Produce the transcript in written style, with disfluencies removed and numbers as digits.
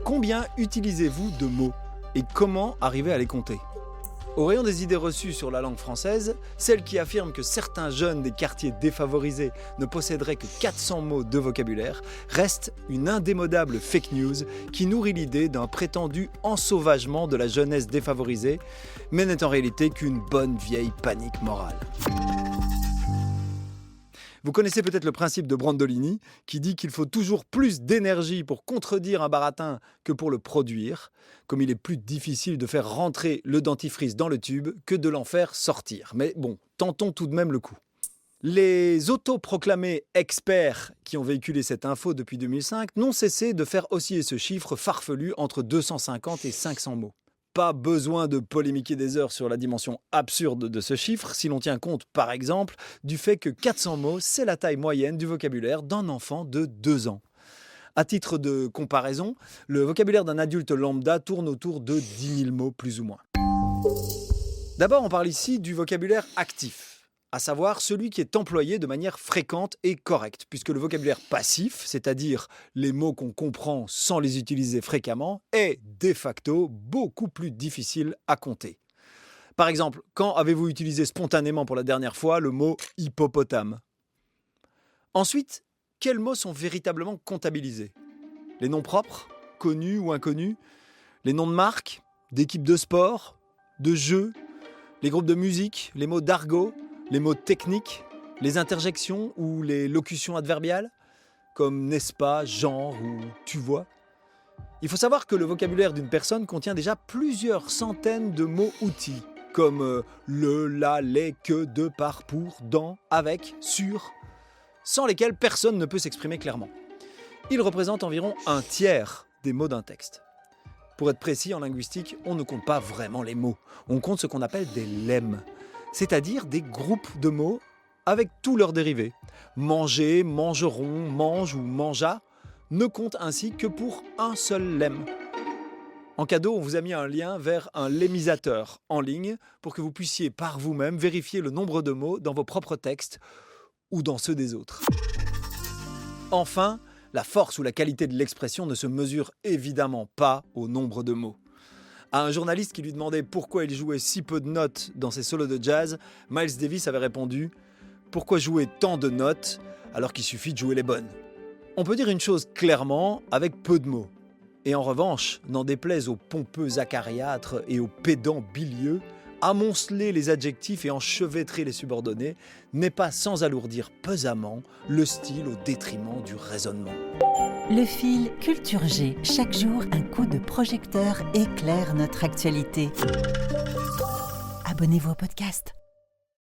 Combien utilisez-vous de mots et comment arriver à les compter ? Au rayon des idées reçues sur la langue française, celle qui affirme que certains jeunes des quartiers défavorisés ne posséderaient que 400 mots de vocabulaire reste une indémodable fake news qui nourrit l'idée d'un prétendu ensauvagement de la jeunesse défavorisée, mais n'est en réalité qu'une bonne vieille panique morale. Vous connaissez peut-être le principe de Brandolini qui dit qu'il faut toujours plus d'énergie pour contredire un baratin que pour le produire, comme il est plus difficile de faire rentrer le dentifrice dans le tube que de l'en faire sortir. Mais bon, tentons tout de même le coup. Les autoproclamés experts qui ont véhiculé cette info depuis 2005 n'ont cessé de faire osciller ce chiffre farfelu entre 250 et 500 mots. Pas besoin de polémiquer des heures sur la dimension absurde de ce chiffre si l'on tient compte, par exemple, du fait que 400 mots, c'est la taille moyenne du vocabulaire d'un enfant de 2 ans. À titre de comparaison, le vocabulaire d'un adulte lambda tourne autour de 10 000 mots plus ou moins. D'abord, on parle ici du vocabulaire actif, à savoir celui qui est employé de manière fréquente et correcte, puisque le vocabulaire passif, c'est-à-dire les mots qu'on comprend sans les utiliser fréquemment, est de facto beaucoup plus difficile à compter. Par exemple, quand avez-vous utilisé spontanément pour la dernière fois le mot « hippopotame » ? Ensuite, quels mots sont véritablement comptabilisés ? Les noms propres, connus ou inconnus, les noms de marques, d'équipes de sport, de jeux, les groupes de musique, les mots d'argot, les mots techniques, les interjections ou les locutions adverbiales, comme n'est-ce pas, genre ou tu vois. Il faut savoir que le vocabulaire d'une personne contient déjà plusieurs centaines de mots-outils, comme le, la, les, que, de, par, pour, dans, avec, sur, sans lesquels personne ne peut s'exprimer clairement. Ils représentent environ un tiers des mots d'un texte. Pour être précis, en linguistique, on ne compte pas vraiment les mots, on compte ce qu'on appelle des lemmes, c'est-à-dire des groupes de mots avec tous leurs dérivés. Manger, mangeron, mange ou mangea ne compte ainsi que pour un seul lemme. En cadeau, on vous a mis un lien vers un lemmisateur en ligne pour que vous puissiez par vous-même vérifier le nombre de mots dans vos propres textes ou dans ceux des autres. Enfin, la force ou la qualité de l'expression ne se mesure évidemment pas au nombre de mots. À un journaliste qui lui demandait pourquoi il jouait si peu de notes dans ses solos de jazz, Miles Davis avait répondu « Pourquoi jouer tant de notes alors qu'il suffit de jouer les bonnes ?» On peut dire une chose clairement avec peu de mots. Et en revanche, n'en déplaise aux pompeux acariâtres et aux pédants bilieux, amonceler les adjectifs et enchevêtrer les subordonnés n'est pas sans alourdir pesamment le style au détriment du raisonnement. Le fil Culture G. Chaque jour, un coup de projecteur éclaire notre actualité. Abonnez-vous au podcast.